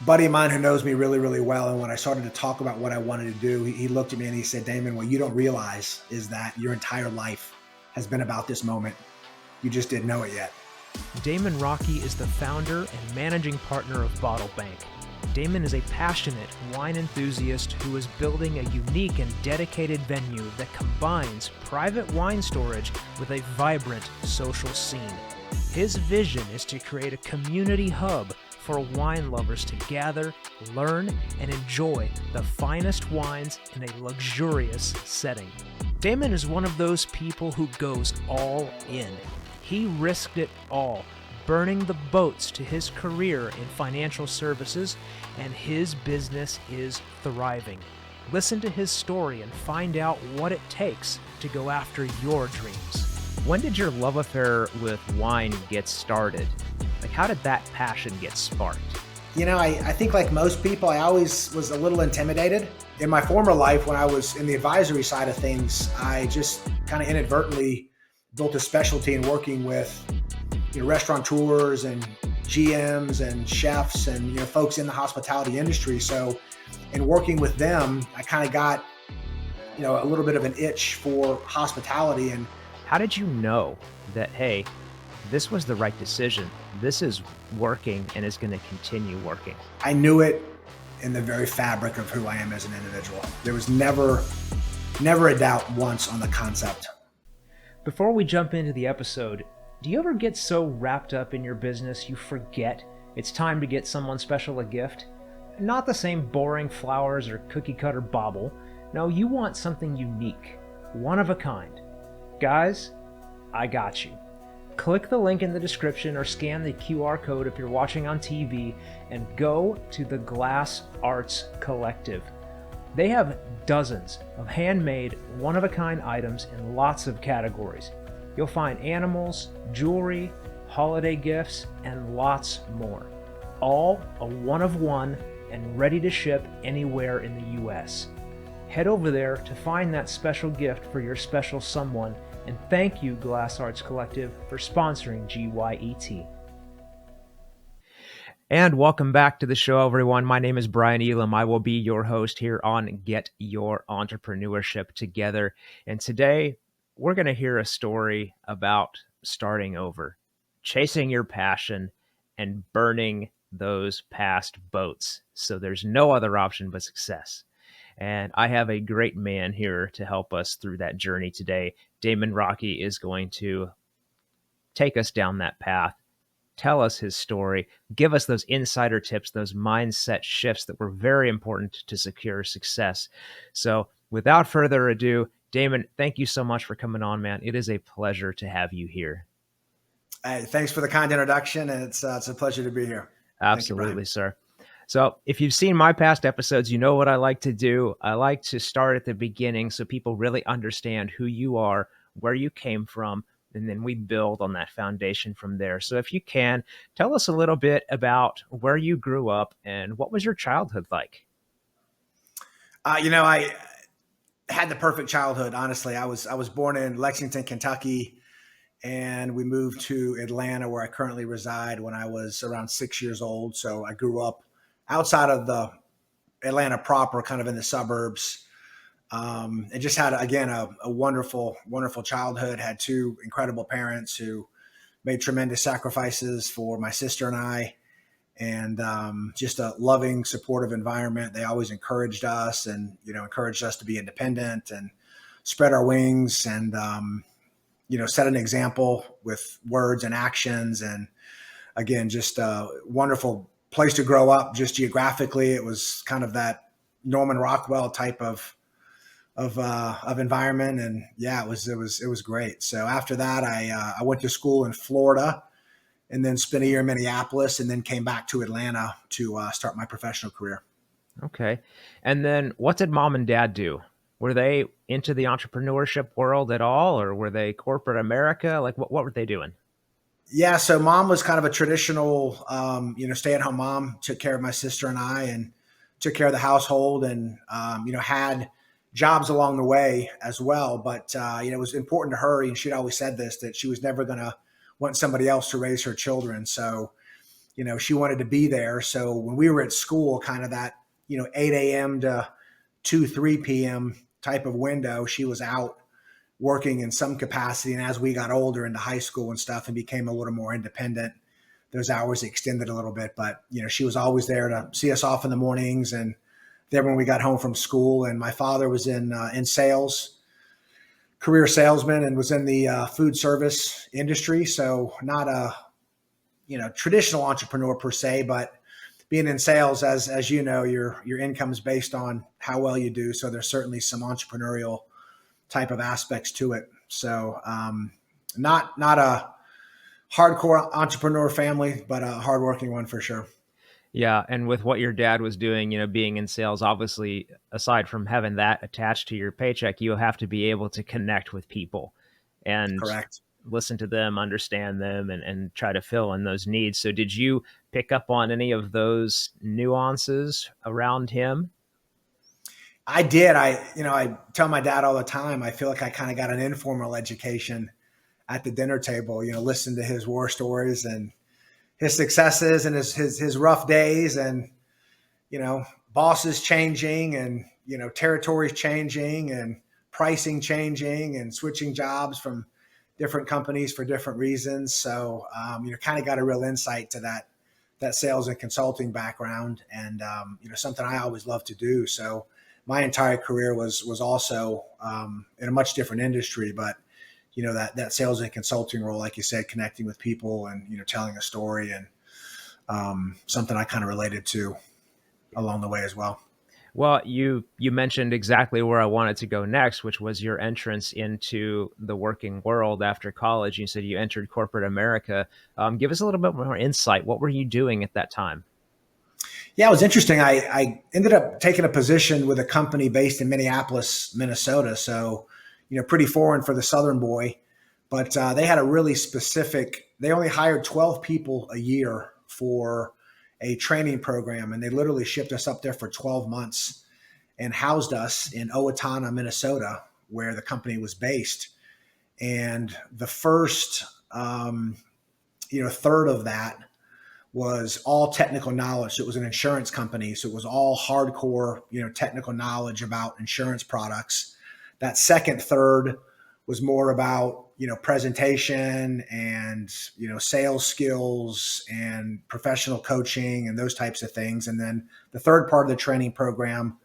buddy of mine who knows me really, really well. And when I started to talk about what I wanted to do, he looked at me and he said, Damon, what you don't realize is that your entire life has been about this moment. You just didn't know it yet. Damon Raque is the founder and managing partner of Bottle Bank. Damon is a passionate wine enthusiast who is building a unique and dedicated venue that combines private wine storage with a vibrant social scene. His vision is to create a community hub for wine lovers to gather, learn, and enjoy the finest wines in a luxurious setting. Damon is one of those people who goes all in. He risked it all, burning the boats to his career in financial services, and his business is thriving. Listen to his story and find out what it takes to go after your dreams. When did your love affair with wine get started? Like, how did that passion get sparked? I think like most people, I always was a little intimidated. In my former life, when I was in the advisory side of things, I just kind of inadvertently built a specialty in working with restaurateurs and GMs and chefs and folks in the hospitality industry. So in working with them, I kind of got a little bit of an itch for hospitality. And How did you know that, hey, this was the right decision? This is working and is going to continue working. I knew it in the very fabric of who I am as an individual. There was never a doubt once on the concept. Before we jump into the episode, do you ever get so wrapped up in your business you forget it's time to get someone special a gift? Not the same boring flowers or cookie cutter bauble. No, you want something unique, one of a kind. Guys, I got you. Click the link in the description or scan the QR code if you're watching on TV and go to the Glass Arts Collective. They have dozens of handmade, one-of-a-kind items in lots of categories. You'll find animals, jewelry, holiday gifts, and lots more. All a one-of-one and ready to ship anywhere in the US. Head over there to find that special gift for your special someone, and thank you, Glass Arts Collective, for sponsoring GYET. And welcome back to the show, everyone. My name is Brian Elam. I will be your host here on Get Your Entrepreneurship Together. And today, we're going to hear a story about starting over, chasing your passion, and burning those past boats. So there's no other option but success. And I have a great man here to help us through that journey today. Damon Raque is going to take us down that path, tell us his story, give us those insider tips, those mindset shifts that were very important to secure success. So without further ado, Damon, thank you so much for coming on, man. It is a pleasure to have you here. Hey, thanks for the kind introduction, and it's a pleasure to be here. Absolutely, sir. So if you've seen my past episodes, you know what I like to do. I like to start at the beginning so people really understand who you are, where you came from, and then we build on that foundation from there. So if you can, tell us a little bit about where you grew up and what was your childhood like? I had the perfect childhood, honestly. I was born in Lexington, Kentucky, and we moved to Atlanta, where I currently reside, when I was around 6 years old. So I grew up outside of the Atlanta proper, kind of in the suburbs. And just had, again, a wonderful, wonderful childhood. Had two incredible parents who made tremendous sacrifices for my sister and I, and just a loving, supportive environment. They always encouraged us and, encouraged us to be independent and spread our wings and, set an example with words and actions. And again, just a wonderful place to grow up. Just geographically, it was kind of that Norman Rockwell type of environment. And yeah, it was great. So after that, I went to school in Florida and then spent a year in Minneapolis and then came back to Atlanta to start my professional career. Okay. And then what did mom and dad do? Were they into the entrepreneurship world at all, or were they corporate America? Like what were they doing? Yeah. So mom was kind of a traditional, stay-at-home mom, took care of my sister and I and took care of the household and, had jobs along the way as well. But, it was important to her, and she'd always said this, that she was never going to want somebody else to raise her children. So, she wanted to be there. So when we were at school, kind of that, 8 a.m. to 2, 3 p.m. type of window, she was out working in some capacity. And as we got older into high school and stuff and became a little more independent, those hours extended a little bit. But, she was always there to see us off in the mornings. And then when we got home from school, and my father was in sales, career salesman, and was in the food service industry. So not a, traditional entrepreneur per se, but being in sales, as you know, your income is based on how well you do. So there's certainly some entrepreneurial type of aspects to it. So not a hardcore entrepreneur family, but a hardworking one for sure. Yeah, and with what your dad was doing, being in sales, obviously, aside from having that attached to your paycheck, you have to be able to connect with people and Correct. listen to them, understand them, and try to fill in those needs. So did you pick up on any of those nuances around him? I did. I tell my dad all the time, I feel like I kind of got an informal education at the dinner table, listen to his war stories and his successes and his rough days, and, bosses changing, and, territories changing, and pricing changing, and switching jobs from different companies for different reasons. So, kind of got a real insight to that sales and consulting background, and, something I always loved to do. So my entire career was also in a much different industry, but that sales and consulting role, like you said, connecting with people and telling a story, and something I kind of related to along the way as well. Well, you mentioned exactly where I wanted to go next, which was your entrance into the working world after college. You said you entered corporate America. Give us a little bit more insight. What were you doing at that time? Yeah, it was interesting. I ended up taking a position with a company based in Minneapolis, Minnesota. So, pretty foreign for the Southern boy, but they had a really specific. They only hired 12 people a year for a training program, and they literally shipped us up there for 12 months and housed us in Owatonna, Minnesota, where the company was based. And the first, third of that was all technical knowledge. So it was an insurance company. So it was all hardcore, technical knowledge about insurance products. That second third was more about, presentation and, sales skills and professional coaching and those types of things. And then the third part of the training program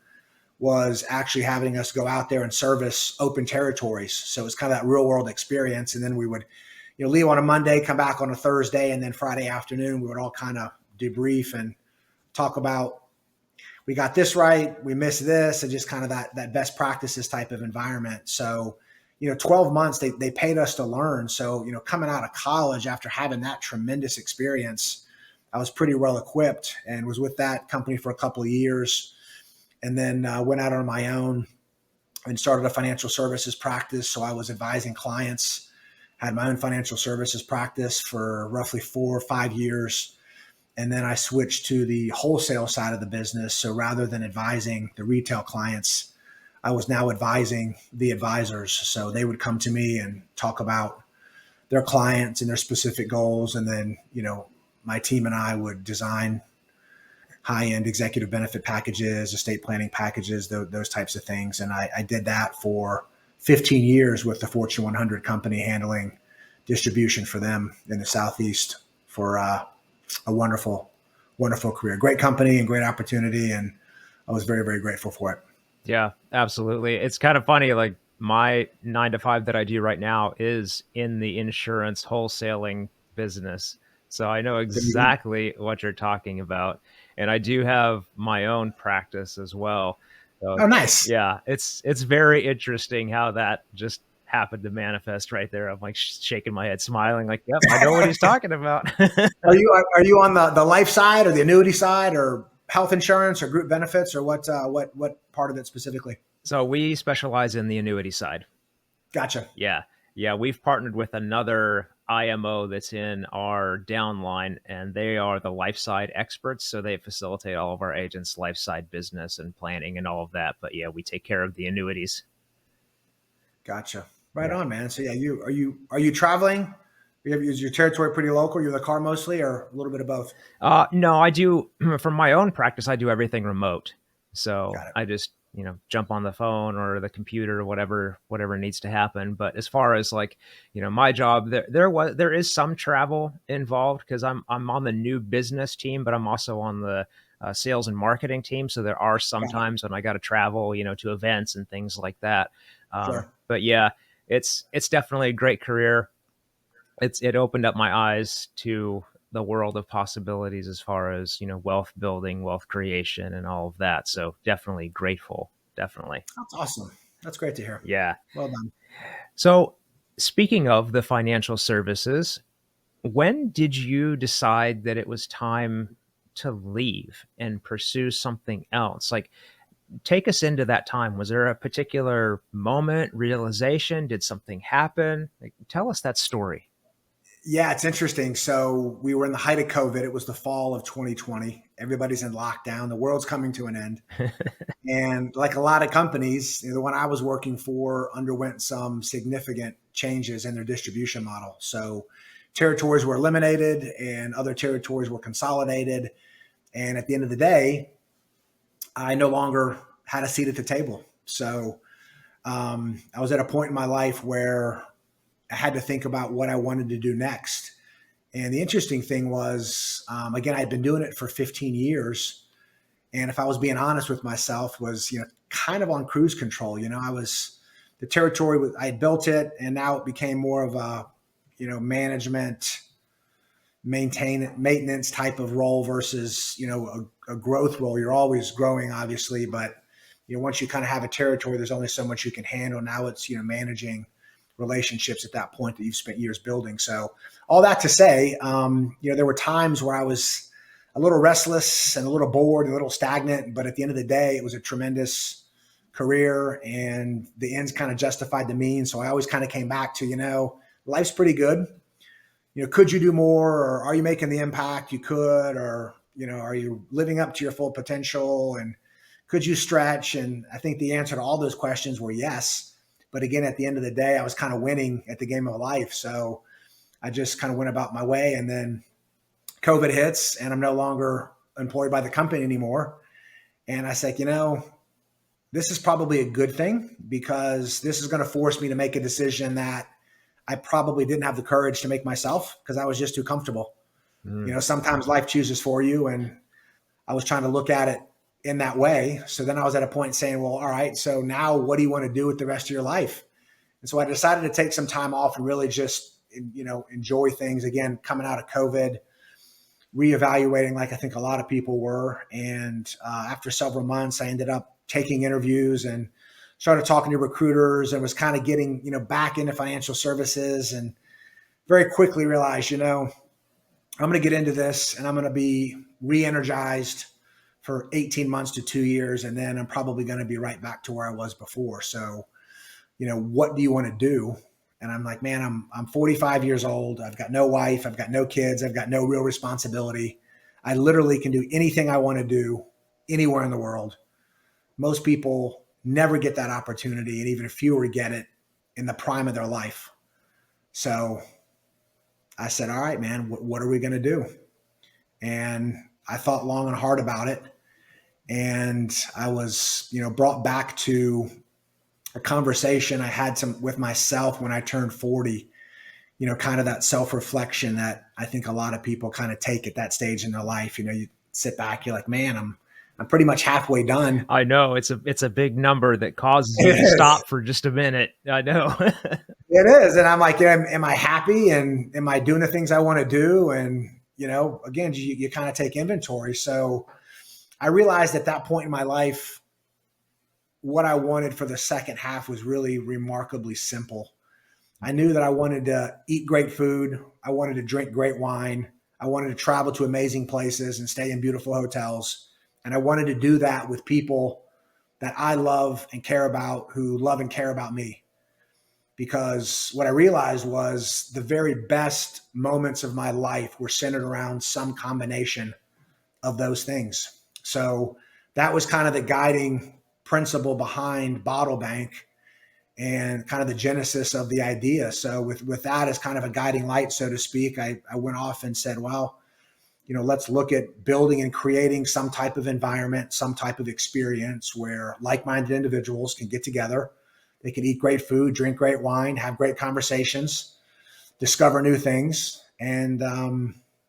was actually having us go out there and service open territories. So it's kind of that real world experience. And then we would, leave on a Monday, come back on a Thursday, and then Friday afternoon, we would all kind of debrief and talk about, we got this right, we missed this, and just kind of that best practices type of environment. So, 12 months, they paid us to learn. So, coming out of college after having that tremendous experience, I was pretty well equipped and was with that company for a couple of years. And then went out on my own and started a financial services practice. So I was advising clients, had my own financial services practice for roughly 4 or 5 years. And then I switched to the wholesale side of the business. So rather than advising the retail clients, I was now advising the advisors. So they would come to me and talk about their clients and their specific goals. And then, my team and I would design high-end executive benefit packages, estate planning packages, those types of things. And I did that for 15 years with the Fortune 100 company, handling distribution for them in the Southeast for a wonderful, wonderful career. Great company and great opportunity. And I was very, very grateful for it. Yeah, absolutely. It's kind of funny. Like my 9 to 5 that I do right now is in the insurance wholesaling business. So I know exactly what you're talking about. And I do have my own practice as well. So Oh, nice. yeah, it's very interesting how that just happened to manifest right there. I'm like shaking my head, smiling, like, yep, I know what he's talking about. Are you on the life side or the annuity side or health insurance or group benefits, or what part of it specifically? So we specialize in the annuity side. Gotcha. Yeah. Yeah. We've partnered with another IMO that's in our downline, and they are the life side experts. So they facilitate all of our agents' life side business and planning and all of that. But yeah, we take care of the annuities. Gotcha. Right Yeah. on, man. So yeah, are you traveling Is your territory pretty local? You're in the car mostly, or a little bit of both? No, I do from my own practice. I do everything remote, so Got it. I just jump on the phone or the computer, whatever needs to happen. But as far as like my job, there is some travel involved because I'm on the new business team, but I'm also on the sales and marketing team. So there are some Got it. times when I got to travel, to events and things like that. Sure. But yeah, it's definitely a great career. It opened up my eyes to the world of possibilities as far as wealth building, wealth creation, and all of that. So definitely grateful. Definitely. That's awesome. That's great to hear. Yeah. Well done. So speaking of the financial services, when did you decide that it was time to leave and pursue something else? Like, take us into that time. Was there a particular moment, realization? Did something happen? Like, tell us that story. Yeah, it's interesting. So we were in the height of COVID. It was the fall of 2020. Everybody's in lockdown. The world's coming to an end. And like a lot of companies, the one I was working for underwent some significant changes in their distribution model. So territories were eliminated and other territories were consolidated. And at the end of the day, I no longer had a seat at the table. So I was at a point in my life where I had to think about what I wanted to do next. And the interesting thing was, again, I'd been doing it for 15 years. And if I was being honest with myself, was, kind of on cruise control. The territory was, I had built it and now it became more of a, management, maintenance type of role versus, a growth role. You're always growing, obviously, but, once you kind of have a territory, there's only so much you can handle. Now it's, managing relationships at that point that you've spent years building. So all that to say, there were times where I was a little restless and a little bored and a little stagnant, but at the end of the day, it was a tremendous career and the ends kind of justified the means. So I always kind of came back to, life's pretty good. Could you do more, or are you making the impact you could, or, are you living up to your full potential, and could you stretch? And I think the answer to all those questions were yes. But again, at the end of the day, I was kind of winning at the game of life. So I just kind of went about my way. And then COVID hits and I'm no longer employed by the company anymore. And I said, this is probably a good thing because this is going to force me to make a decision that I probably didn't have the courage to make myself because I was just too comfortable. Mm. Sometimes life chooses for you. And I was trying to look at it in that way. So then I was at a point saying, well, all right, so now what do you want to do with the rest of your life? And so I decided to take some time off and really just, enjoy things again, coming out of COVID, reevaluating like I think a lot of people were. And after several months, I ended up taking interviews and started talking to recruiters and was kind of getting, back into financial services, and very quickly realized, I'm going to get into this and I'm going to be re-energized for 18 months to 2 years. And then I'm probably going to be right back to where I was before. So, what do you want to do? And I'm like, man, I'm 45 years old. I've got no wife. I've got no kids. I've got no real responsibility. I literally can do anything I want to do anywhere in the world. Most people never get that opportunity, and even fewer get it in the prime of their life. So I said, all right, man, what are we going to do? And I thought long and hard about it. And I was, brought back to a conversation I had with myself when I turned 40, kind of that self-reflection that I think a lot of people kind of take at that stage in their life. You sit back, you're like, man, I'm pretty much halfway done. I know it's a big number that causes It you to is. stop for just a minute. I know. It is. And I'm like, am I happy? And am I doing the things I want to do? And, again, you kind of take inventory. So I realized at that point in my life, what I wanted for the second half was really remarkably simple. I knew that I wanted to eat great food. I wanted to drink great wine. I wanted to travel to amazing places and stay in beautiful hotels. And I wanted to do that with people that I love and care about, who love and care about me. Because what I realized was the very best moments of my life were centered around some combination of those things. So that was kind of the guiding principle behind Bottle Bank. and kind of the genesis of the idea. So with that as kind of a guiding light, so to speak, I went off and said, well, let's look at building and creating some type of environment, some type of experience where like-minded individuals can get together. They can eat great food, drink great wine, have great conversations, discover new things, and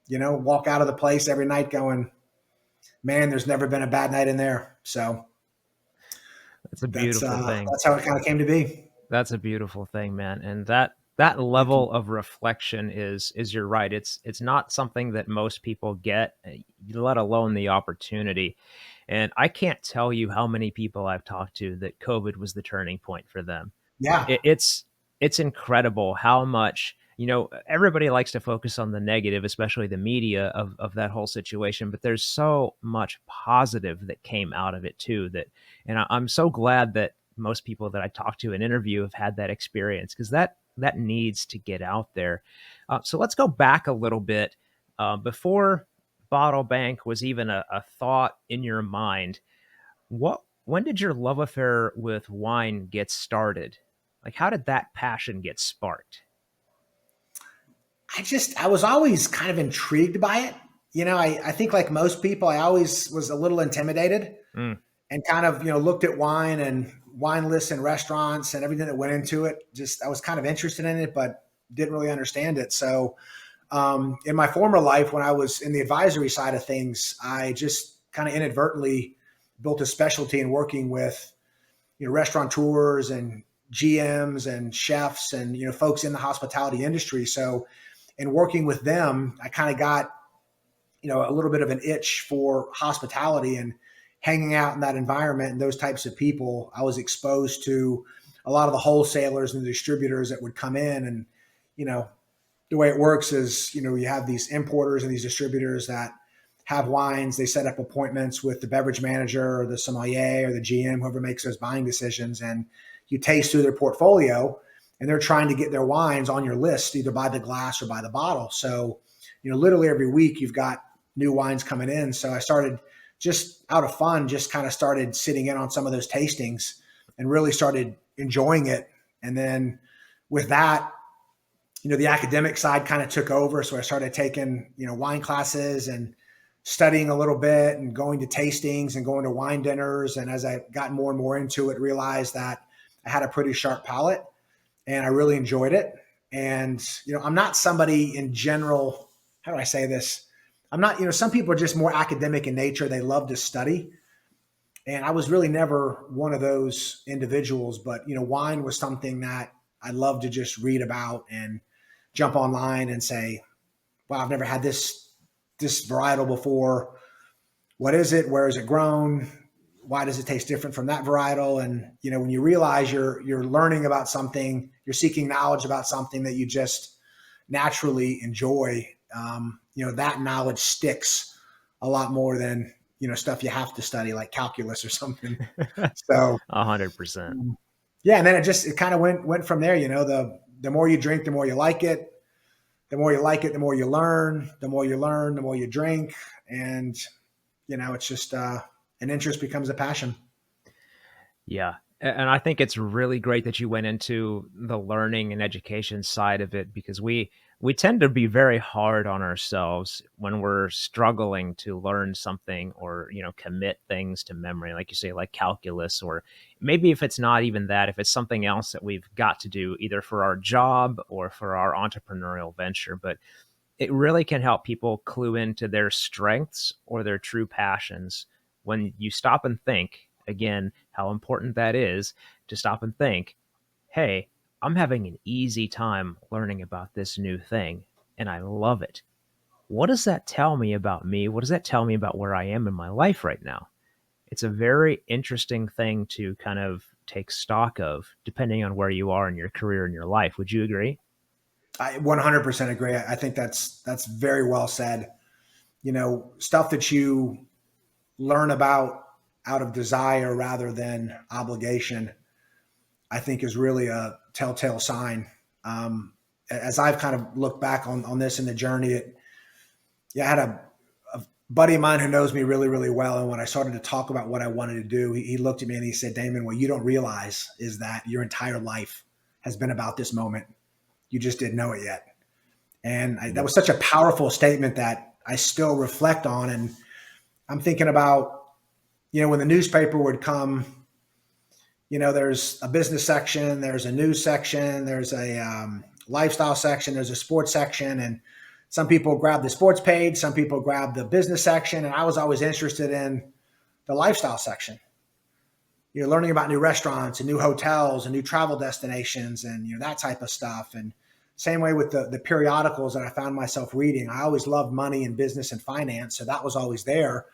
walk out of the place every night going, man, there's never been a bad night in there. So That's a that's beautiful uh, thing. that's how it kind of came to be. That's a beautiful thing, man. And that Thank you. level of reflection is you're right. It's not something that most people get, let alone the opportunity. And I can't tell you how many people I've talked to that COVID was the turning point for them. Yeah, It's incredible how much, everybody likes to focus on the negative, especially the media of that whole situation, but there's so much positive that came out of it too. I'm so glad that most people that I talk to and interview have had that experience, because that needs to get out there. So let's go back a little bit. Before Bottle Bank was even a thought in your mind, when did your love affair with wine get started? Like, how did that passion get sparked? I was always kind of intrigued by it. I think like most people, I always was a little intimidated Mm, and kind of, looked at wine and wine lists and restaurants and everything that went into it. Just, I was kind of interested in it, but didn't really understand it. So, in my former life, when I was in the advisory side of things, I just kind of inadvertently built a specialty in working with, restaurateurs and GMs and chefs and, folks in the hospitality industry. So, in working with them, I kind of got, a little bit of an itch for hospitality and hanging out in that environment and those types of people. I was exposed to a lot of the wholesalers and the distributors that would come in, and, you know, the way it works is, you have these importers and these distributors that have wines. They set up appointments with the beverage manager or the sommelier or the GM, whoever makes those buying decisions. And you taste through their portfolio, and they're trying to get their wines on your list, either by the glass or by the bottle. So, literally every week you've got new wines coming in. So I started just out of fun, just kind of started sitting in on some of those tastings and really started enjoying it. And then with that, the academic side kind of took over. So I started taking, wine classes and studying a little bit and going to tastings and going to wine dinners. And as I got more and more into it, realized that I had a pretty sharp palate and I really enjoyed it. And, I'm not somebody in general, how do I say this? I'm not, some people are just more academic in nature. They love to study. And I was really never one of those individuals, but, wine was something that I love to just read about and jump online and say, wow, I've never had this varietal before. What is it? Where is it grown? Why does it taste different from that varietal? And when you realize you're learning about something, you're seeking knowledge about something that you just naturally enjoy, that knowledge sticks a lot more than stuff you have to study like calculus or something. So 100%. yeah, and then it kind of went from there. The more you drink, the more you like it. The more you like it, the more you learn. The more you learn, the more you drink, and it's just an interest becomes a passion. Yeah. And I think it's really great that you went into the learning and education side of it, because we tend to be very hard on ourselves when we're struggling to learn something, or, commit things to memory, like you say, like calculus, or maybe if it's not even that, if it's something else that we've got to do either for our job or for our entrepreneurial venture. But it really can help people clue into their strengths or their true passions when you stop and think, again, how important that is, to stop and think, hey, I'm having an easy time learning about this new thing and I love it. What does that tell me about me? What does that tell me about where I am in my life right now? It's a very interesting thing to kind of take stock of, depending on where you are in your career and your life. Would you agree? I 100% agree. I think that's very well said. Stuff that you learn about out of desire rather than obligation, I think is really a telltale sign. As I've kind of looked back on this in the journey, I had a buddy of mine who knows me really, really well. And when I started to talk about what I wanted to do, he looked at me and he said, Damon, what you don't realize is that your entire life has been about this moment. You just didn't know it yet. And that was such a powerful statement that I still reflect on. And I'm thinking about, when the newspaper would come, there's a business section, there's a news section, there's a lifestyle section, there's a sports section. And some people grab the sports page, some people grab the business section. And I was always interested in the lifestyle section. You're learning about new restaurants and new hotels and new travel destinations and that type of stuff. And same way with the periodicals that I found myself reading. I always loved money and business and finance, so that was always there.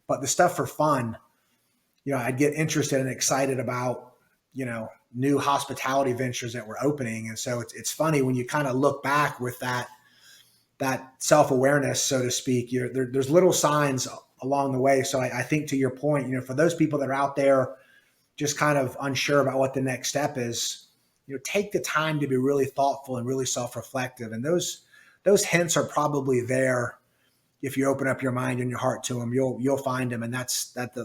But the stuff for fun, I'd get interested and excited about, new hospitality ventures that were opening. And so it's funny when you kind of look back with that self-awareness, so to speak. There's little signs along the way. So I think to your point, for those people that are out there just kind of unsure about what the next step is, take the time to be really thoughtful and really self-reflective. And those hints are probably there. If you open up your mind and your heart to them, you'll find them. And it's a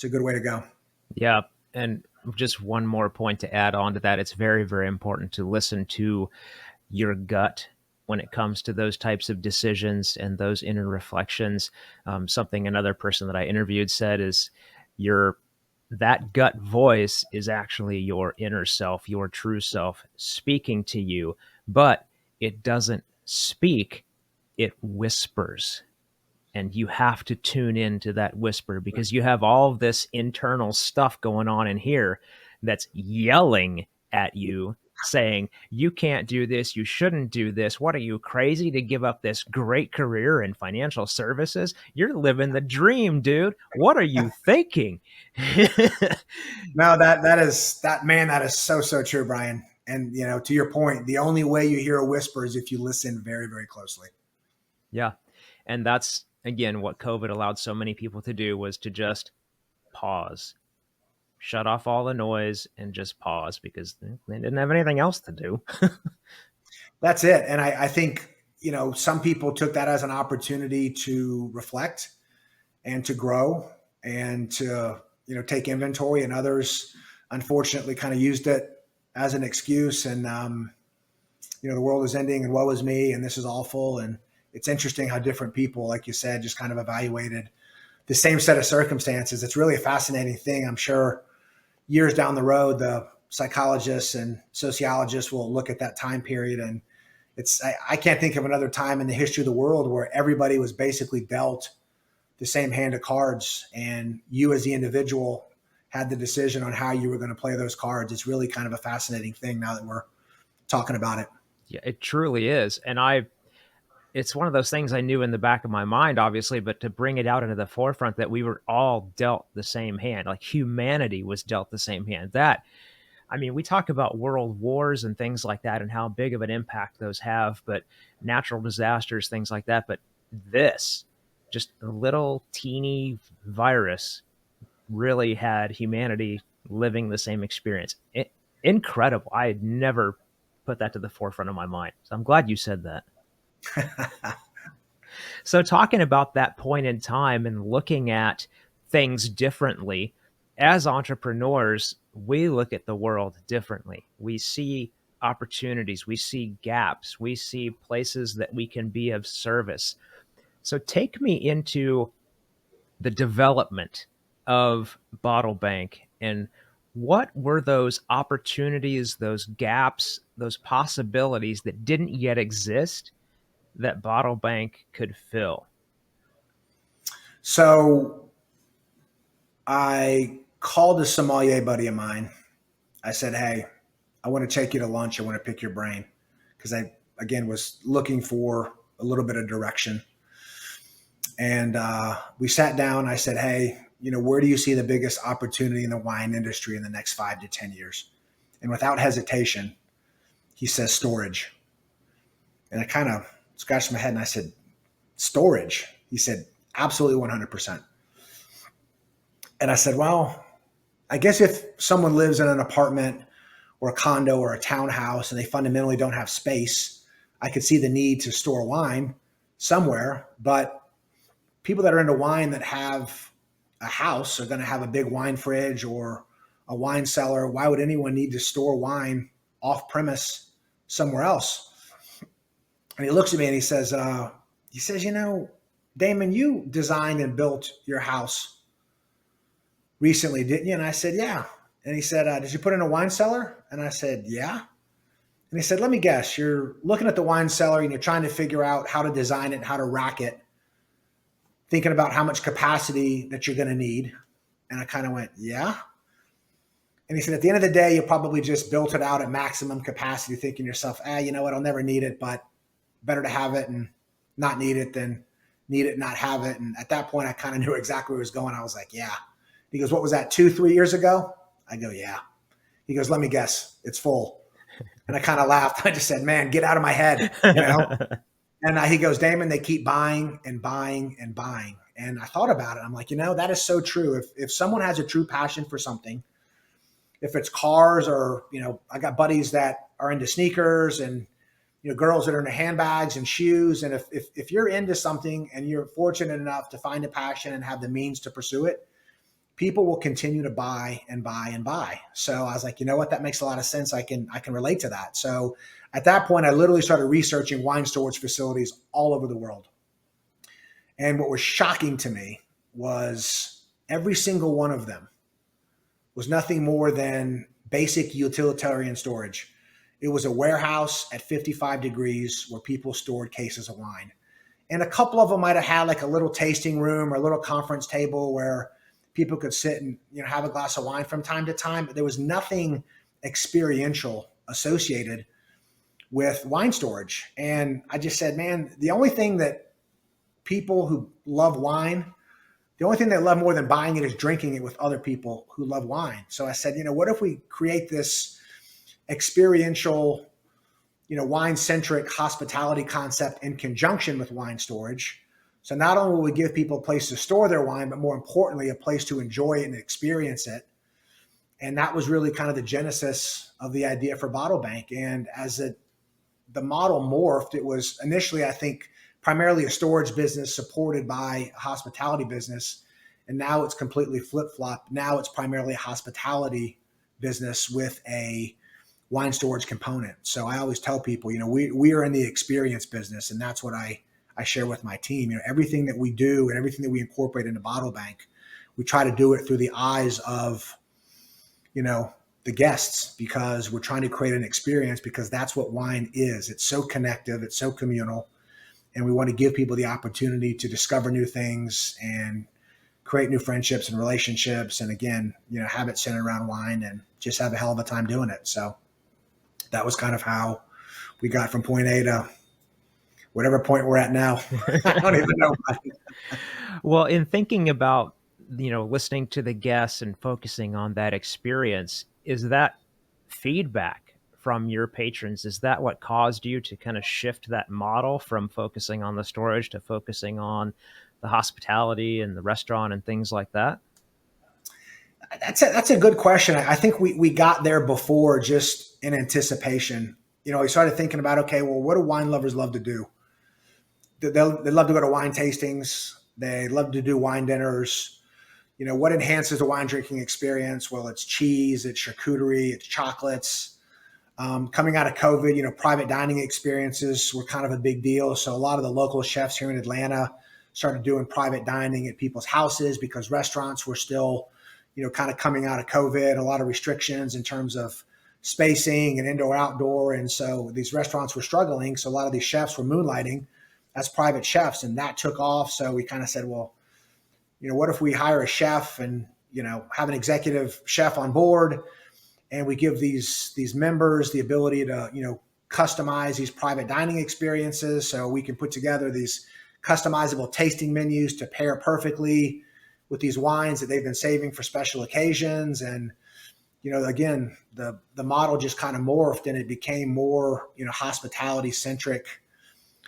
good way to go. Yeah. And just one more point to add on to that. It's very, very important to listen to your gut when it comes to those types of decisions and those inner reflections. Something another person that I interviewed said is that gut voice is actually your inner self, your true self speaking to you, but it doesn't speak, it whispers. And you have to tune into that whisper because you have all of this internal stuff going on in here that's yelling at you, saying, you can't do this, you shouldn't do this. What are you, crazy to give up this great career in financial services? You're living the dream, dude. What are you thinking? No, that is so true, Brian. And to your point, the only way you hear a whisper is if you listen very, very closely. Yeah. And that's, again, what COVID allowed so many people to do, was to just pause, shut off all the noise and just pause, because they didn't have anything else to do. That's it. And I think, some people took that as an opportunity to reflect and to grow and to, take inventory, and others unfortunately kind of used it as an excuse. And, the world is ending and woe is me and this is awful. And it's interesting how different people, like you said, just kind of evaluated the same set of circumstances. It's really a fascinating thing. I'm sure years down the road, the psychologists and sociologists will look at that time period. And I can't think of another time in the history of the world where everybody was basically dealt the same hand of cards, and you as the individual had the decision on how you were going to play those cards. It's really kind of a fascinating thing now that we're talking about it. Yeah, it truly is. And it's one of those things I knew in the back of my mind, obviously, but to bring it out into the forefront that we were all dealt the same hand, like humanity was dealt the same hand. We talk about world wars and things like that and how big of an impact those have, but natural disasters, things like that. But this, just a little teeny virus, really had humanity living the same experience. Incredible. I had never put that to the forefront of my mind. So I'm glad you said that. So talking about that point in time and looking at things differently, as entrepreneurs, we look at the world differently. We see opportunities, we see gaps, we see places that we can be of service. So take me into the development of Bottle Bank, and what were those opportunities, those gaps, those possibilities that didn't yet exist that Bottle Bank could fill? So I called a sommelier buddy of mine. I said, hey, I want to take you to lunch. I want to pick your brain. Because I, again, was looking for a little bit of direction. And we sat down. I said, hey, where do you see the biggest opportunity in the wine industry in the next 5 to 10 years? And without hesitation, he says storage. And I kind of scratched my head and I said, storage? He said, absolutely 100%. And I said, well, I guess if someone lives in an apartment or a condo or a townhouse and they fundamentally don't have space, I could see the need to store wine somewhere. But people that are into wine that have a house are going to have a big wine fridge or a wine cellar. Why would anyone need to store wine off premise somewhere else? And he looks at me and he says, Damon, you designed and built your house recently, didn't you? And I said, yeah. And he said, did you put in a wine cellar? And I said, yeah. And he said, let me guess, you're looking at the wine cellar and you're trying to figure out how to design it, how to rack it, thinking about how much capacity that you're going to need. And I kind of went, yeah. And he said, at the end of the day, you probably just built it out at maximum capacity, thinking to yourself, you know what, I'll never need it, but better to have it and not need it than need it and not have it. And at that point, I kind of knew exactly where he was going. I was like, yeah. He goes, what was that, 2-3 years ago? I go, yeah. He goes, let me guess, it's full. And I kind of laughed. I just said, man, get out of my head, And he goes, Damon, they keep buying and buying and buying. And I thought about it. I'm like, that is so true. If someone has a true passion for something, if it's cars or, I got buddies that are into sneakers and, girls that are into handbags and shoes. And if you're into something and you're fortunate enough to find a passion and have the means to pursue it, people will continue to buy and buy and buy. So I was like, you know what, that makes a lot of sense. I can relate to that. So at that point, I literally started researching wine storage facilities all over the world. And what was shocking to me was every single one of them was nothing more than basic utilitarian storage. It was a warehouse at 55 degrees where people stored cases of wine. And a couple of them might have had like a little tasting room or a little conference table where people could sit and have a glass of wine from time to time, but there was nothing experiential associated with wine storage. And I just said, man, the only thing that people who love wine, the only thing they love more than buying it is drinking it with other people who love wine. So I said, what if we create this experiential, wine-centric hospitality concept in conjunction with wine storage? So not only will we give people a place to store their wine, but more importantly, a place to enjoy it and experience it. And that was really kind of the genesis of the idea for Bottle Bank. And as the model morphed, it was initially, I think, primarily a storage business supported by a hospitality business. And now it's completely flip-flopped. Now it's primarily a hospitality business with a wine storage component. So I always tell people, we are in the experience business, and that's what I share with my team. Everything that we do and everything that we incorporate into Bottle Bank, we try to do it through the eyes of, the guests, because we're trying to create an experience, because that's what wine is. It's so connective, it's so communal, and we want to give people the opportunity to discover new things and create new friendships and relationships. And again, have it centered around wine and just have a hell of a time doing it. So that was kind of how we got from point A to whatever point we're at now. I don't even know. Well, in thinking about, listening to the guests and focusing on that experience, is that feedback from your patrons, is that what caused you to kind of shift that model from focusing on the storage to focusing on the hospitality and the restaurant and things like that? That's a good question. I think we got there before, just in anticipation. We started thinking about, okay, well, what do wine lovers love to do? They love to go to wine tastings. They love to do wine dinners. What enhances the wine drinking experience? Well, it's cheese, it's charcuterie, it's chocolates. Coming out of COVID, private dining experiences were kind of a big deal. So a lot of the local chefs here in Atlanta started doing private dining at people's houses, because restaurants were still, kind of coming out of COVID, a lot of restrictions in terms of spacing and indoor outdoor. And so these restaurants were struggling. So a lot of these chefs were moonlighting as private chefs, and that took off. So we kind of said, well, what if we hire a chef and, have an executive chef on board, and we give these members the ability to, customize these private dining experiences. So we can put together these customizable tasting menus to pair perfectly with these wines that they've been saving for special occasions. And, again, the model just kind of morphed, and it became more, hospitality centric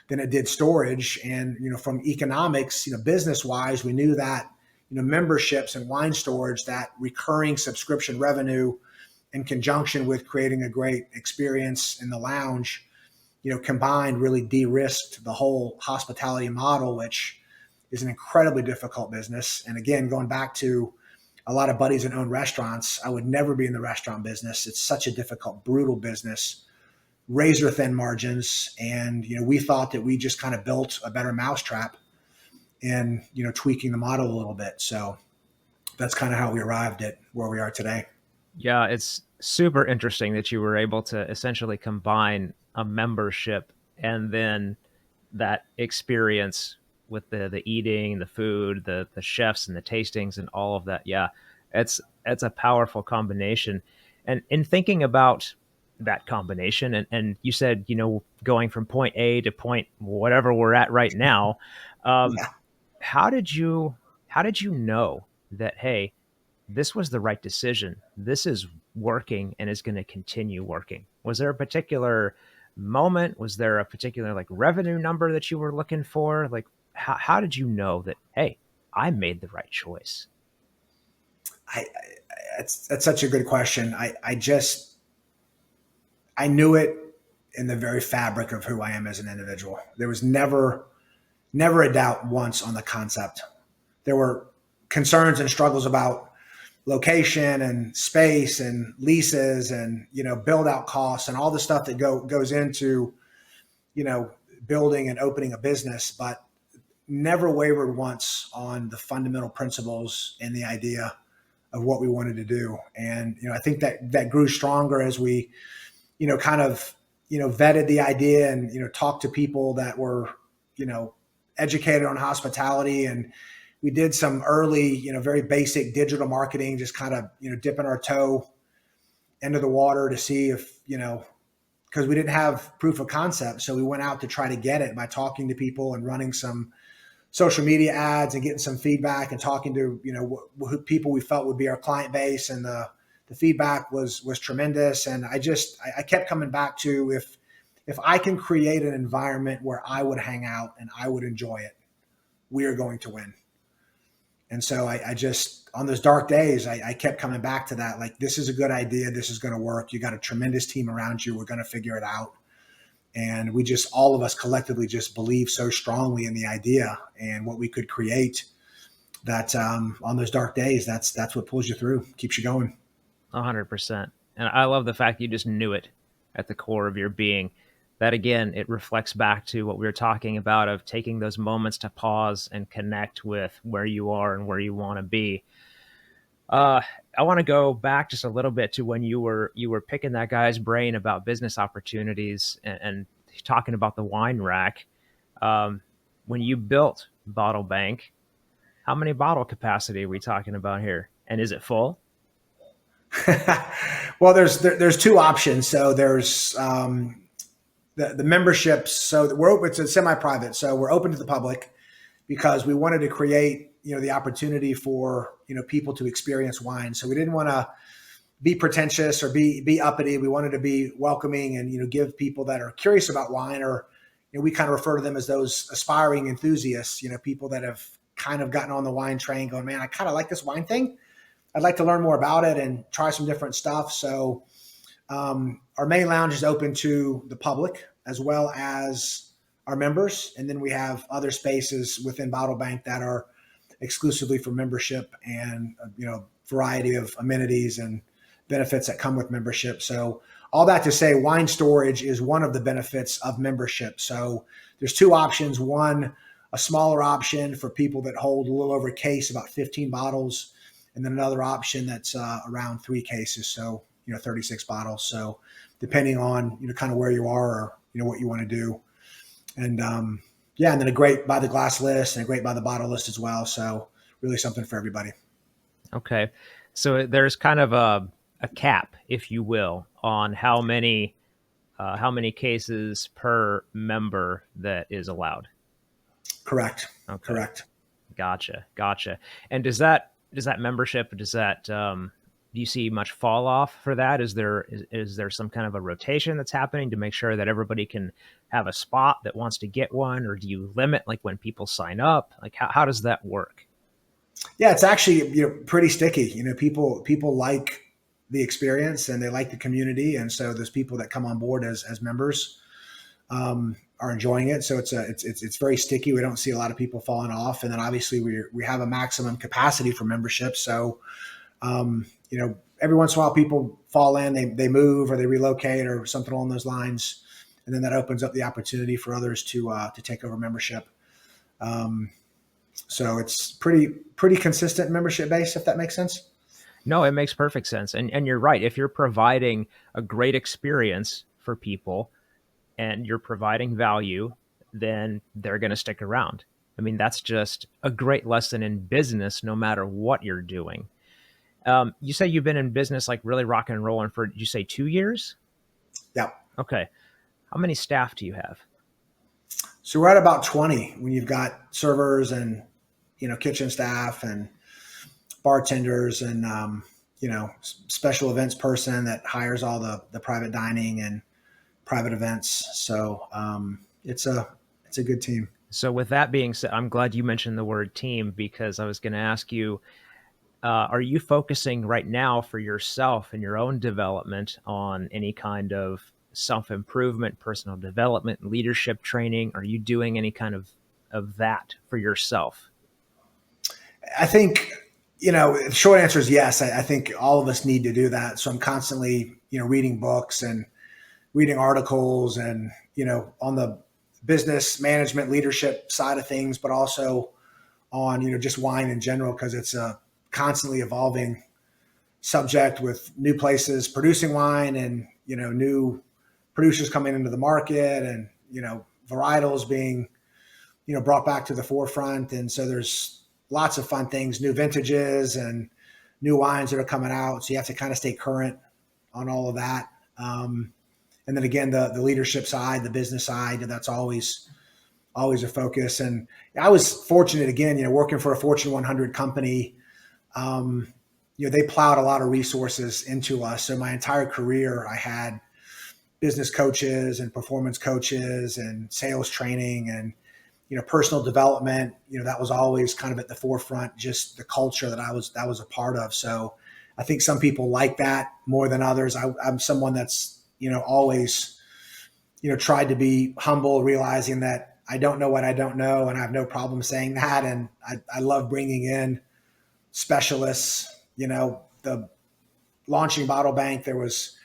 than it did storage. And, from economics, business wise, we knew that, memberships and wine storage, that recurring subscription revenue in conjunction with creating a great experience in the lounge, combined really de-risked the whole hospitality model, which is an incredibly difficult business. And again, going back to a lot of buddies that own restaurants, I would never be in the restaurant business. It's such a difficult, brutal business, razor thin margins. And, we thought that we just kind of built a better mousetrap in, tweaking the model a little bit. So that's kind of how we arrived at where we are today. Yeah, it's super interesting that you were able to essentially combine a membership and then that experience with the eating, the food, the chefs and the tastings and all of that. Yeah, it's a powerful combination. And in thinking about that combination, and you said, going from point A to point whatever we're at right now, um, Yeah. how did you how did you know that, hey, this was the right decision. This is working and is going to continue working. Was there a particular moment? Was there a particular like revenue number that you were looking for? Like, how did you know that, hey, I made the right choice? I, that's such a good question. I knew it in the very fabric of who I am as an individual. There was never a doubt once on the concept. There were concerns and struggles about location and space and leases and build out costs and all the stuff that goes into you know building and opening a business, but never wavered once on the fundamental principles and the idea of what we wanted to do. And I think that grew stronger as we kind of vetted the idea and talked to people that were you know educated on hospitality. And we did some early very basic digital marketing, just kind of dipping our toe into the water to see if because we didn't have proof of concept, so we went out to try to get it by talking to people and running some social media ads and getting some feedback and talking to people we felt would be our client base. And the feedback was tremendous. And I kept coming back to, if I can create an environment where I would hang out and I would enjoy it, we are going to win. And so I just, on those dark days, I kept coming back to that. Like, this is a good idea. This is going to work. You got a tremendous team around you. We're going to figure it out. And we just, all of us collectively just believe so strongly in the idea and what we could create that on those dark days, that's what pulls you through, keeps you going. 100%. And I love the fact you just knew it at the core of your being. That again, it reflects back to what we were talking about of taking those moments to pause and connect with where you are and where you want to be. Uh, I want to go back just a little bit to when you were picking that guy's brain about business opportunities and talking about the wine rack. Um, when you built Bottle Bank, how many bottle capacity are we talking about here? And is it full? Well, there's two options. So there's the memberships. So we're open. It's a semi-private. So we're open to the public because we wanted to create the opportunity for people to experience wine. So we didn't want to be pretentious or be uppity. We wanted to be welcoming and give people that are curious about wine, or we kind of refer to them as those aspiring enthusiasts. People that have kind of gotten on the wine train, going, man, I kind of like this wine thing. I'd like to learn more about it and try some different stuff. So our main lounge is open to the public as well as our members, and then we have other spaces within Bottle Bank that are exclusively for membership and variety of amenities and benefits that come with membership. So all that to say, wine storage is one of the benefits of membership. So there's two options. One, a smaller option for people that hold a little over a case, about 15 bottles, and then another option that's around 3 cases, so 36 bottles. So depending on kind of where you are or what you want to do. And yeah, and then a great by the glass list and a great by the bottle list as well. So really something for everybody. Okay. So there's kind of a cap, if you will, on how many cases per member that is allowed. Correct. Okay. Correct. Gotcha. And does that membership, do you see much fall off for that? Is there some kind of a rotation that's happening to make sure that everybody can have a spot that wants to get one, or do you limit like when people sign up? Like how does that work? Yeah, it's actually pretty sticky. People like the experience and they like the community, and so there's people that come on board as members. are enjoying it. So it's very sticky. We don't see a lot of people falling off. And then obviously we have a maximum capacity for membership. So, every once in a while people fall in, they move or they relocate or something along those lines. And then that opens up the opportunity for others to take over membership. So it's pretty consistent membership base, if that makes sense. No, it makes perfect sense. And you're right. If you're providing a great experience for people and you're providing value, then they're going to stick around. I mean, that's just a great lesson in business, no matter what you're doing. You say you've been in business like really rock and rolling for, did you say 2 years? Yeah. Okay. How many staff do you have? So we're at about 20 when you've got servers and, kitchen staff and bartenders and, special events person that hires all the private dining and private events. So it's a good team. So, with that being said, I'm glad you mentioned the word team because I was going to ask you, are you focusing right now for yourself and your own development on any kind of self improvement, personal development, leadership training? Are you doing any kind of that for yourself? I think, the short answer is yes. I think all of us need to do that. So I'm constantly, reading books and reading articles and, on the business management leadership side of things, but also on, just wine in general, because it's a constantly evolving subject with new places producing wine and, new producers coming into the market and, varietals being, brought back to the forefront. And so there's lots of fun things, new vintages and new wines that are coming out. So you have to kind of stay current on all of that. And then again, the leadership side, the business side, that's always a focus. And I was fortunate again, working for a Fortune 100 company. They plowed a lot of resources into us. So my entire career, I had business coaches and performance coaches and sales training and, personal development, that was always kind of at the forefront, just the culture that was a part of. So I think some people like that more than others. I'm someone that's, always, tried to be humble, realizing that I don't know what I don't know. And I have no problem saying that. And I love bringing in specialists, the launching Bottle Bank, there was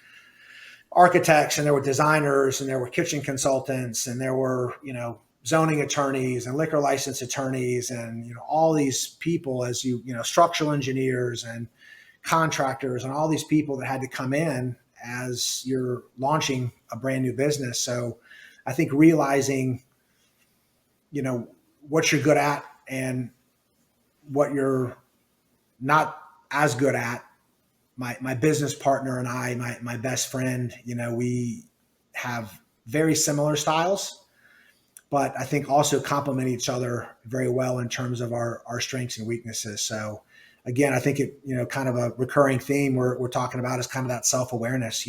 architects and there were designers and there were kitchen consultants and there were, zoning attorneys and liquor license attorneys and, all these people as structural engineers and contractors and all these people that had to come in as you're launching a brand new business. So I think realizing, what you're good at and what you're not as good at. My business partner and I, my best friend, we have very similar styles, but I think also complement each other very well in terms of our strengths and weaknesses. So again, I think it, kind of a recurring theme we're talking about is kind of that self-awareness.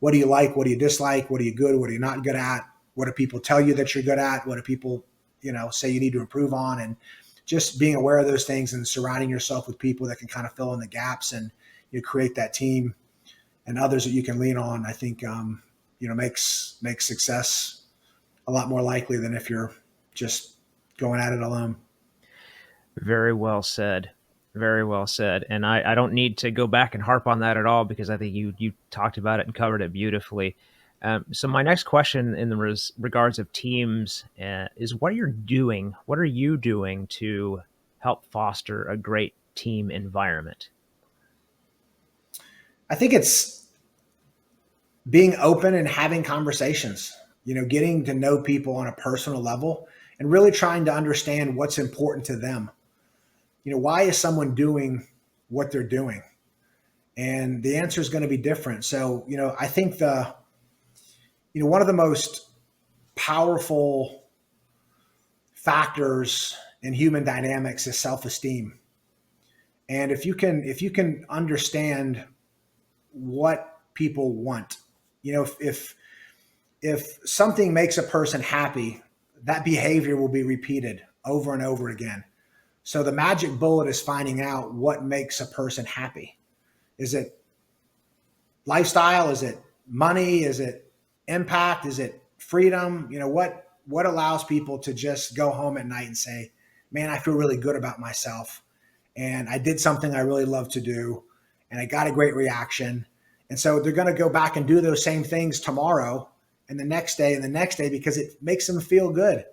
What do you like? What do you dislike? What are you good? What are you not good at? What do people tell you that you're good at? What do people, say you need to improve on? And just being aware of those things and surrounding yourself with people that can kind of fill in the gaps and create that team and others that you can lean on, I think, makes success a lot more likely than if you're just going at it alone. Very well said. Very well said. And I don't need to go back and harp on that at all because I think you talked about it and covered it beautifully. So my next question in the regards of teams is what are you doing to help foster a great team environment? I think it's being open and having conversations, getting to know people on a personal level and really trying to understand what's important to them. Why is someone doing what they're doing? And the answer is going to be different. So, I think one of the most powerful factors in human dynamics is self-esteem. And if you can understand what people want, if something makes a person happy, that behavior will be repeated over and over again. So the magic bullet is finding out what makes a person happy. Is it lifestyle? Is it money? Is it impact? Is it freedom, what allows people to just go home at night and say, man, I feel really good about myself. And I did something I really love to do. And I got a great reaction. And so they're going to go back and do those same things tomorrow and the next day and the next day because it makes them feel good.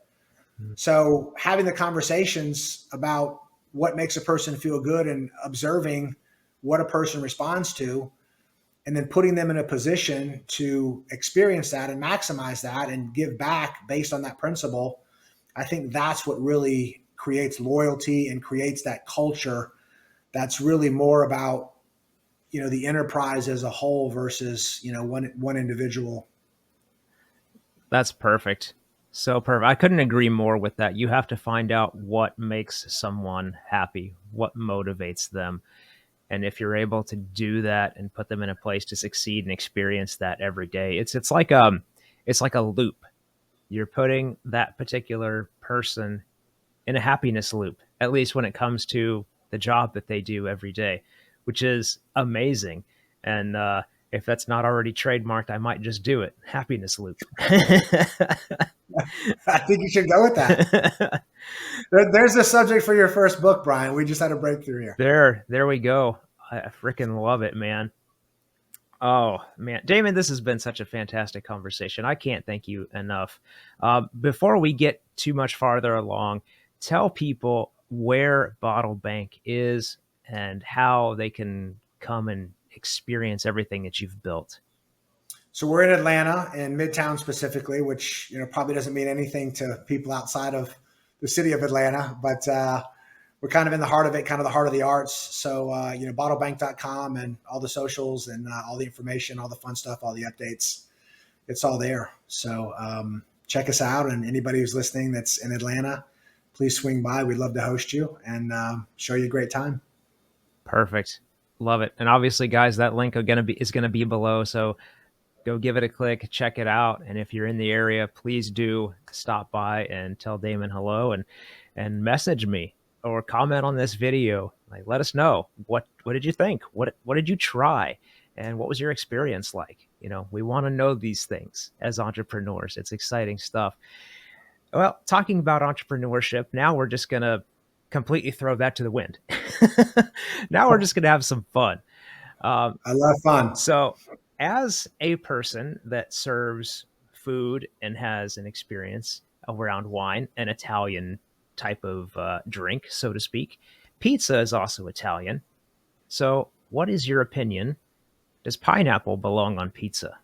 So having the conversations about what makes a person feel good and observing what a person responds to, and then putting them in a position to experience that and maximize that and give back based on that principle, I think that's what really creates loyalty and creates that culture that's really more about, the enterprise as a whole versus, one individual. That's perfect. So perfect. I couldn't agree more with that. You have to find out what makes someone happy, what motivates them. And if you're able to do that and put them in a place to succeed and experience that every day, it's like a loop. You're putting that particular person in a happiness loop, at least when it comes to the job that they do every day, which is amazing. And if that's not already trademarked, I might just do it. Happiness loop. I think you should go with that. There's a subject for your first book, Brian. We just had a breakthrough here. There we go. I freaking love it, man. Oh man, Damon, this has been such a fantastic conversation. I can't thank you enough. Before we get too much farther along, tell people where Bottle Bank is and how they can come and experience everything that you've built. So we're in Atlanta, in Midtown specifically, which probably doesn't mean anything to people outside of the city of Atlanta, but we're kind of in the heart of it, kind of the heart of the arts. So bottlebank.com and all the socials and all the information, all the fun stuff, all the updates, it's all there. So check us out, and anybody who's listening that's in Atlanta, please swing by. We'd love to host you and show you a great time. Perfect. Love it. And obviously, guys, that link is going to be below. So go give it a click, check it out. And if you're in the area, please do stop by and tell Damon hello and message me or comment on this video. Like, let us know what did you think? What did you try? And what was your experience like? We want to know these things as entrepreneurs. It's exciting stuff. Well, talking about entrepreneurship, now we're just going to completely throw that to the wind. Now we're just going to have some fun. I love fun. So as a person that serves food and has an experience around wine, an Italian type of drink, so to speak, pizza is also Italian. So what is your opinion? Does pineapple belong on pizza?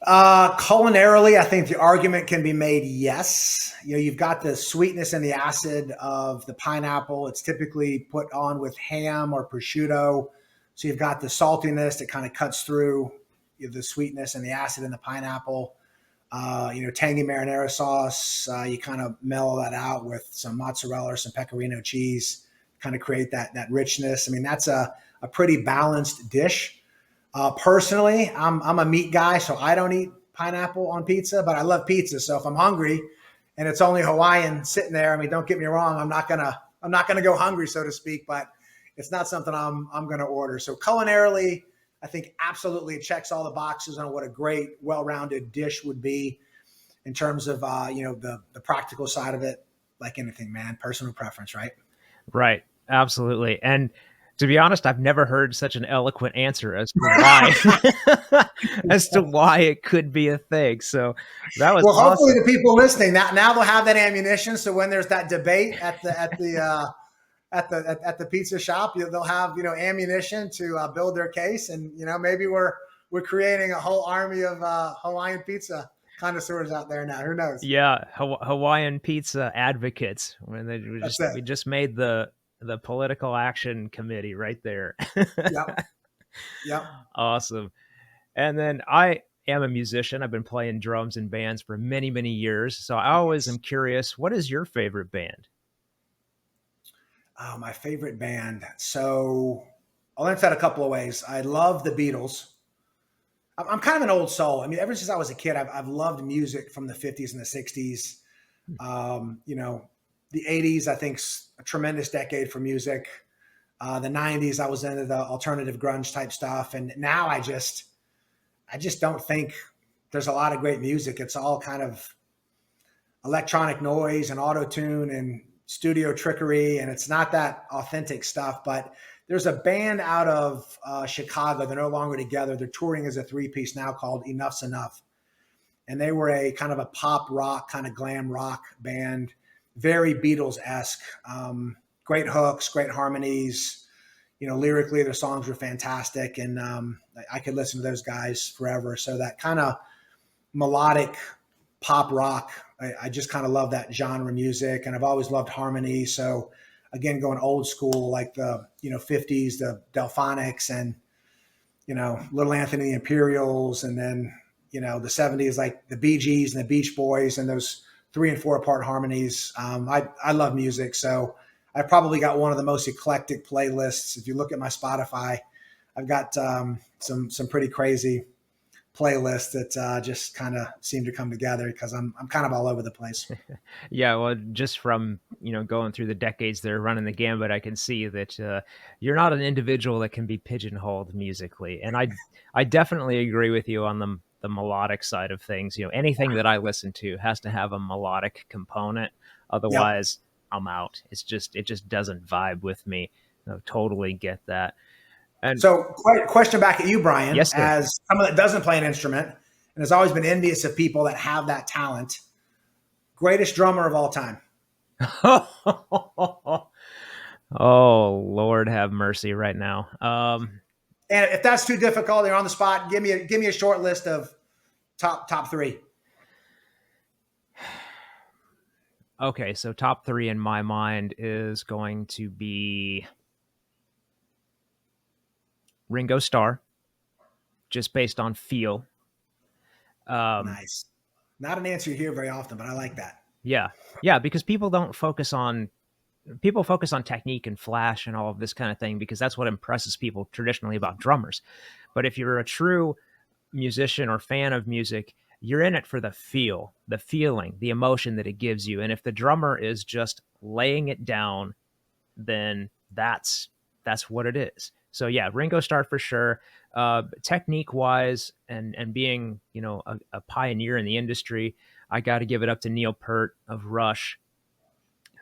Culinarily, I think the argument can be made yes. You've got the sweetness and the acid of the pineapple. It's typically put on with ham or prosciutto. So you've got the saltiness that kind of cuts through the sweetness and the acid in the pineapple. Tangy marinara sauce. You kind of mellow that out with some mozzarella or some pecorino cheese, kind of create that richness. I mean, that's a pretty balanced dish. Personally, I'm a meat guy, so I don't eat pineapple on pizza, but I love pizza. So if I'm hungry and it's only Hawaiian sitting there, I mean, don't get me wrong, I'm not gonna go hungry, so to speak, but it's not something I'm gonna order. So culinarily, I think absolutely it checks all the boxes on what a great, well-rounded dish would be in terms of the practical side of it. Like anything, man, personal preference, right? Right, absolutely. And to be honest, I've never heard such an eloquent answer as to why as to why it could be a thing. So that was awesome. Hopefully the people listening now they'll have that ammunition. So when there's that debate at the pizza shop, they'll have ammunition to build their case, and maybe we're creating a whole army of Hawaiian pizza connoisseurs out there now. Who knows? Yeah, Hawaiian pizza advocates. When we just made the political action committee right there. Yep. Awesome. And then I am a musician. I've been playing drums in bands for many, many years. So I always am curious, what is your favorite band? Oh, my favorite band. So I'll answer that a couple of ways. I love the Beatles. I'm kind of an old soul. I mean, ever since I was a kid, I've loved music from the 50s and the 60s. The 80s, I think, a tremendous decade for music. The 90s, I was into the alternative grunge type stuff. And now I just don't think there's a lot of great music. It's all kind of electronic noise and auto tune and studio trickery, and it's not that authentic stuff. But there's a band out of Chicago. They're no longer together. They're touring as a three-piece now called Enough's Enough, and they were a kind of a pop rock, kind of glam rock band, very Beatles-esque. Great hooks, great harmonies. Lyrically, their songs were fantastic, and I could listen to those guys forever. So that kind of melodic pop rock, I just kind of love that genre music, and I've always loved harmony. So again, going old school, like the 50s, the Delphonics, and Little Anthony and the Imperials, and then the 70s, like the Bee Gees and the Beach Boys, and those 3 and 4 part harmonies. I love music, so I probably got one of the most eclectic playlists. If you look at my Spotify, I've got some pretty crazy playlists that just kind of seem to come together because I'm kind of all over the place. Yeah, well, just from going through the decades there, running the gambit, I can see that you're not an individual that can be pigeonholed musically, and I definitely agree with you on the melodic side of things. Anything that I listen to has to have a melodic component, Yep. otherwise I'm out. It just doesn't vibe with me. I totally get that. And So, question back at you, Brian, yes, sir. as someone that doesn't play an instrument and has always been envious of people that have that talent. Greatest drummer of all time. Oh, Lord have mercy right now. And if that's too difficult, you're on the spot. Give me a short list of top 3. Okay, so top 3 in my mind is going to be Ringo Starr, just based on feel. Nice. Not an answer you hear very often, but I like that. Yeah, because people focus on technique and flash and all of this kind of thing because that's what impresses people traditionally about drummers. But if you're a true musician or fan of music, you're in it for the feel, the feeling, the emotion that it gives you. And if the drummer is just laying it down, then that's what it is. So yeah, Ringo Starr for sure. Technique wise and being a pioneer in the industry, I got to give it up to Neil Peart of Rush.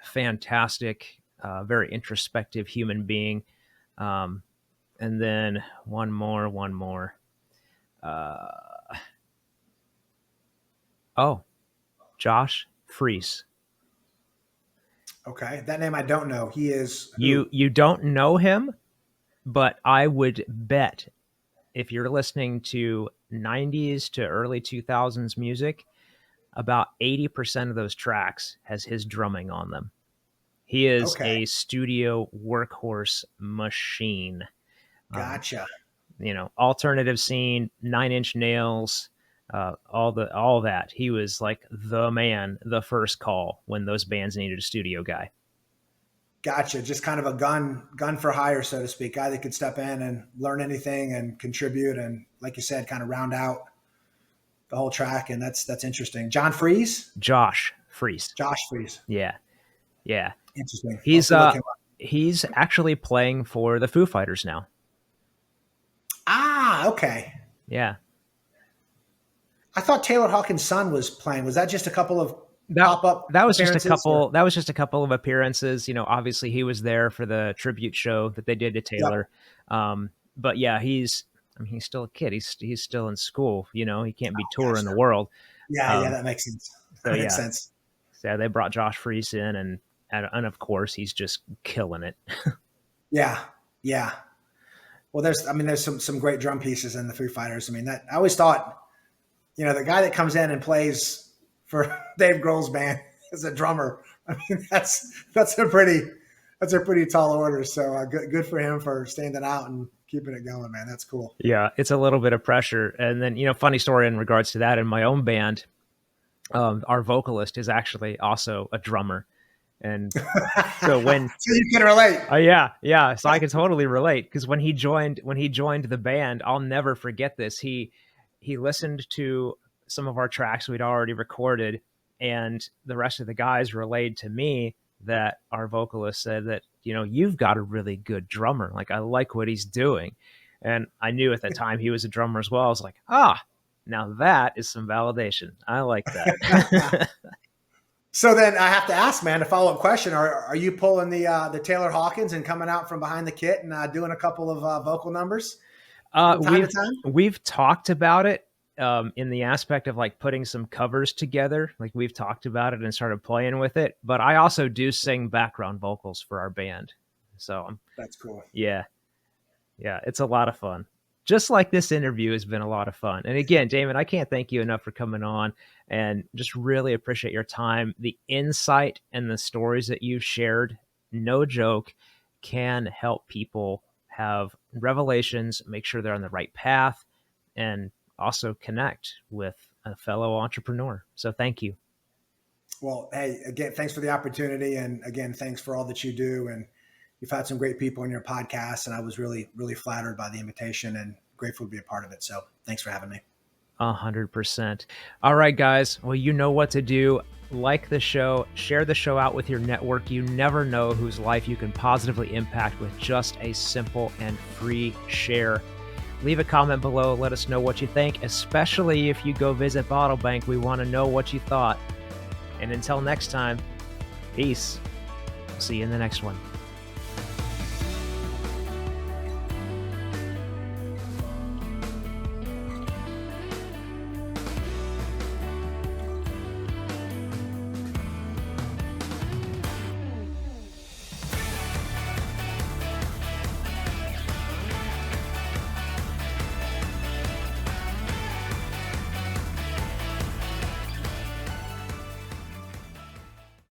Fantastic, very introspective human being. And then one more. Oh, Josh Freese. Okay, that name I don't know. He is who? You don't know him, but I would bet if you're listening to 90s to early 2000s music, about 80% of those tracks has his drumming on them. He is Okay, a studio workhorse machine. Um, gotcha. Alternative scene, 9 Inch Nails, all that. He was like the man, the first call when those bands needed a studio guy. Gotcha. Just kind of a gun for hire, so to speak. Guy that could step in and learn anything and contribute, and like you said, kind of round out the whole track. And that's interesting. John Freeze, Josh Freese. Josh Freeze. Yeah, yeah. Interesting. I'll have He's to look him up. he's actually playing for the Foo Fighters now. Ah, okay. Yeah. I thought Taylor Hawkins' son was playing. Was that just a couple of That pop up that was just a appearances? Or? couple that was just a couple of appearances. Obviously he was there for the tribute show that they did to Yep. Taylor. But yeah, he's still a kid. He's still in school, he can't be touring the Gotcha. world. Yeah, Um, that makes sense. so That makes yeah. sense. So they brought Josh Freese in and of course he's just killing it. Yeah, yeah. Well, there's some great drum pieces in the Foo Fighters. I mean, that I always thought, the guy that comes in and plays for Dave Grohl's band as a drummer. I mean, that's a pretty tall order. So good for him for standing out and keeping it going, man. That's cool. Yeah, it's a little bit of pressure. And then, funny story in regards to that in my own band, our vocalist is actually also a drummer. And so when so you can relate. yeah, so I can totally relate because when he joined the band, I'll never forget this. He listened to some of our tracks we'd already recorded, and the rest of the guys relayed to me that our vocalist said that you've got a really good drummer. Like I like what he's doing, and I knew at the time he was a drummer as well. I was like, Now that is some validation. I like that. So then I have to ask, man, a follow-up question. Are you pulling the Taylor Hawkins and coming out from behind the kit and doing a couple of vocal numbers from time to We've time? we've talked about it in the aspect of like putting some covers together. Like we've talked about it and started playing with it. But I also do sing background vocals for our band. So That's cool. yeah, yeah, it's a lot of fun. Just like this interview has been a lot of fun. And again, Damon, I can't thank you enough for coming on and just really appreciate your time. The insight and the stories that you've shared, no joke, can help people have revelations, make sure they're on the right path, and also connect with a fellow entrepreneur. So thank you. Well, hey, again, thanks for the opportunity. And again, thanks for all that you do. And you've had some great people in your podcast. And I was really, really flattered by the invitation and grateful to be a part of it. So thanks for having me. 100%. All right, guys. Well, you know what to do. Like the show, share the show out with your network. You never know whose life you can positively impact with just a simple and free share. Leave a comment below. Let us know what you think, especially if you go visit Bottle Bank. We want to know what you thought. And until next time, peace. See you in the next one.